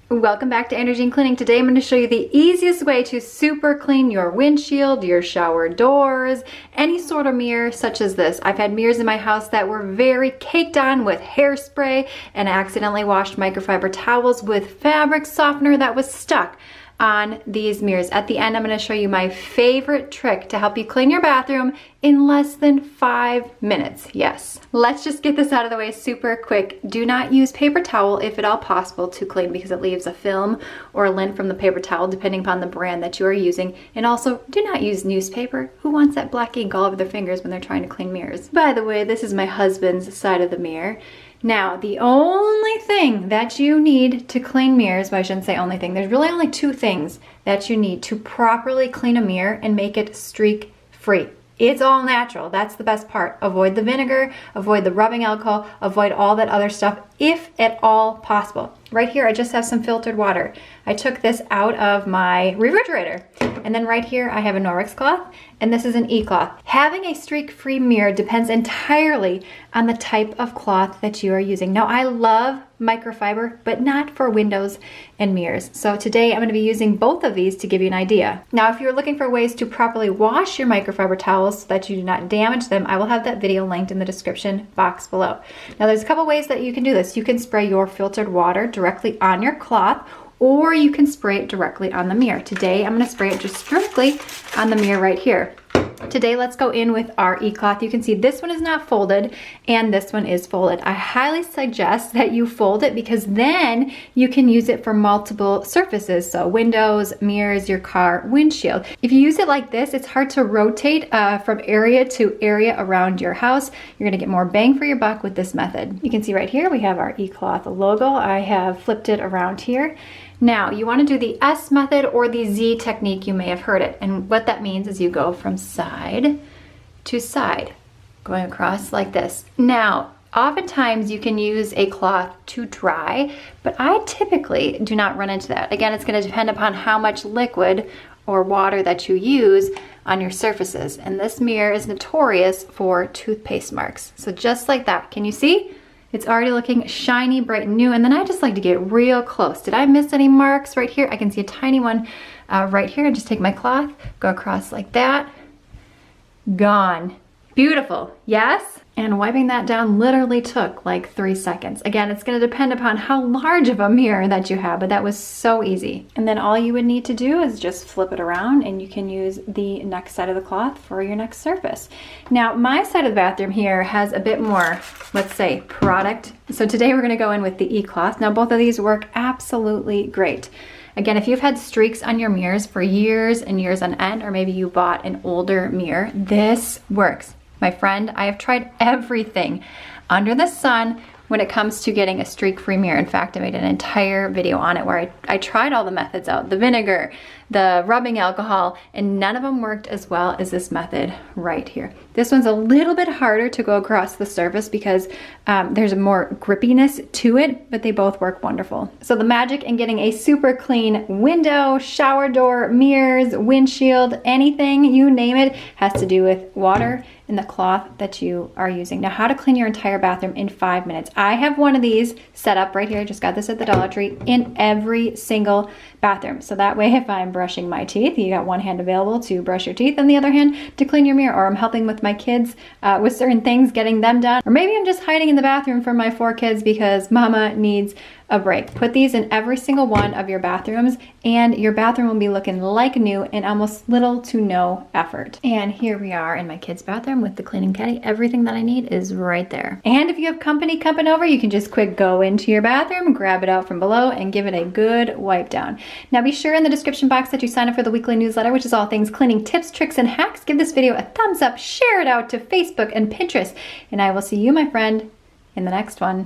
Welcome back to Andrea Cleaning. Today I'm going to show you the easiest way to super clean your windshield, your shower doors, any sort of mirror such as this. I've had mirrors in my house that were very caked on with hairspray, and I accidentally washed microfiber towels with fabric softener that was stuck on these mirrors. At the end, I'm going to show you my favorite trick to help you clean your bathroom in less than 5 minutes. Yes. Let's just get this out of the way super quick. Do not use paper towel if at all possible to clean, because it leaves a film or a lint from the paper towel depending upon the brand that you are using. And also, do not use newspaper. Who wants that black ink all over their fingers when they're trying to clean mirrors? By the way, this is my husband's side of the mirror. Now, the only thing that you need to clean mirrors, well, I shouldn't say only thing, there's really only 2 things that you need to properly clean a mirror and make it streak free. It's all natural. That's the best part. Avoid the vinegar, avoid the rubbing alcohol, avoid all that other stuff if at all possible. Right here, I just have some filtered water. I took this out of my refrigerator. And then right here, I have a Norwex cloth, and this is an Ecloth. Having a streak-free mirror depends entirely on the type of cloth that you are using. Now, I love microfiber, but not for windows and mirrors. So today, I'm gonna be using both of these to give you an idea. Now, if you're looking for ways to properly wash your microfiber towels so that you do not damage them, I will have that video linked in the description box below. Now, there's a couple ways that you can do this. You can spray your filtered water directly on your cloth, or you can spray it directly on the mirror. Today, I'm gonna spray it just directly on the mirror right here. Today, let's go in with our Ecloth. You can see this one is not folded and this one is folded. I highly suggest that you fold it because then you can use it for multiple surfaces. So windows, mirrors, your car, windshield. If you use it like this, it's hard to rotate from area to area around your house. You're gonna get more bang for your buck with this method. You can see right here, we have our Ecloth logo. I have flipped it around here. Now, you want to do the S method or the Z technique. You may have heard it. And what that means is you go from side to side, going across like this. Now, oftentimes you can use a cloth to dry, but I typically do not run into that. Again, it's going to depend upon how much liquid or water that you use on your surfaces. And this mirror is notorious for toothpaste marks. So just like that, can you see? It's already looking shiny, bright, and new. And then I just like to get real close. Did I miss any marks right here? I can see a tiny one right here. I just take my cloth, go across like that. Gone. Beautiful, yes? And wiping that down literally took like 3 seconds. Again, it's gonna depend upon how large of a mirror that you have, but that was so easy. And then all you would need to do is just flip it around and you can use the next side of the cloth for your next surface. Now, my side of the bathroom here has a bit more, let's say, product. So today we're gonna go in with the Ecloth. Now, both of these work absolutely great. Again, if you've had streaks on your mirrors for years and years on end, or maybe you bought an older mirror, this works. My friend, I have tried everything under the sun when it comes to getting a streak-free mirror. In fact, I made an entire video on it where I tried all the methods out, the vinegar, the rubbing alcohol, and none of them worked as well as this method right here. This one's a little bit harder to go across the surface because there's more grippiness to it, but they both work wonderful. So the magic in getting a super clean window, shower door, mirrors, windshield, anything, you name it, has to do with water and the cloth that you are using. Now, how to clean your entire bathroom in 5 minutes. I have one of these set up right here. I just got this at the Dollar Tree in every single bathroom. So that way, if I'm brushing my teeth, you got one hand available to brush your teeth and the other hand to clean your mirror, or I'm helping with my kids with certain things, getting them done. Or maybe I'm just hiding in the bathroom from my 4 kids because mama needs a break. Put these in every single one of your bathrooms and your bathroom will be looking like new in almost little to no effort. And here we are in my kids' bathroom with the cleaning caddy. Everything that I need is right there. And if you have company coming over, you can just quick go into your bathroom, grab it out from below, and give it a good wipe down. Now be sure in the description box that you sign up for the weekly newsletter, which is all things cleaning tips, tricks, and hacks. Give this video a thumbs up, share it out to Facebook and Pinterest, and I will see you, my friend, in the next one.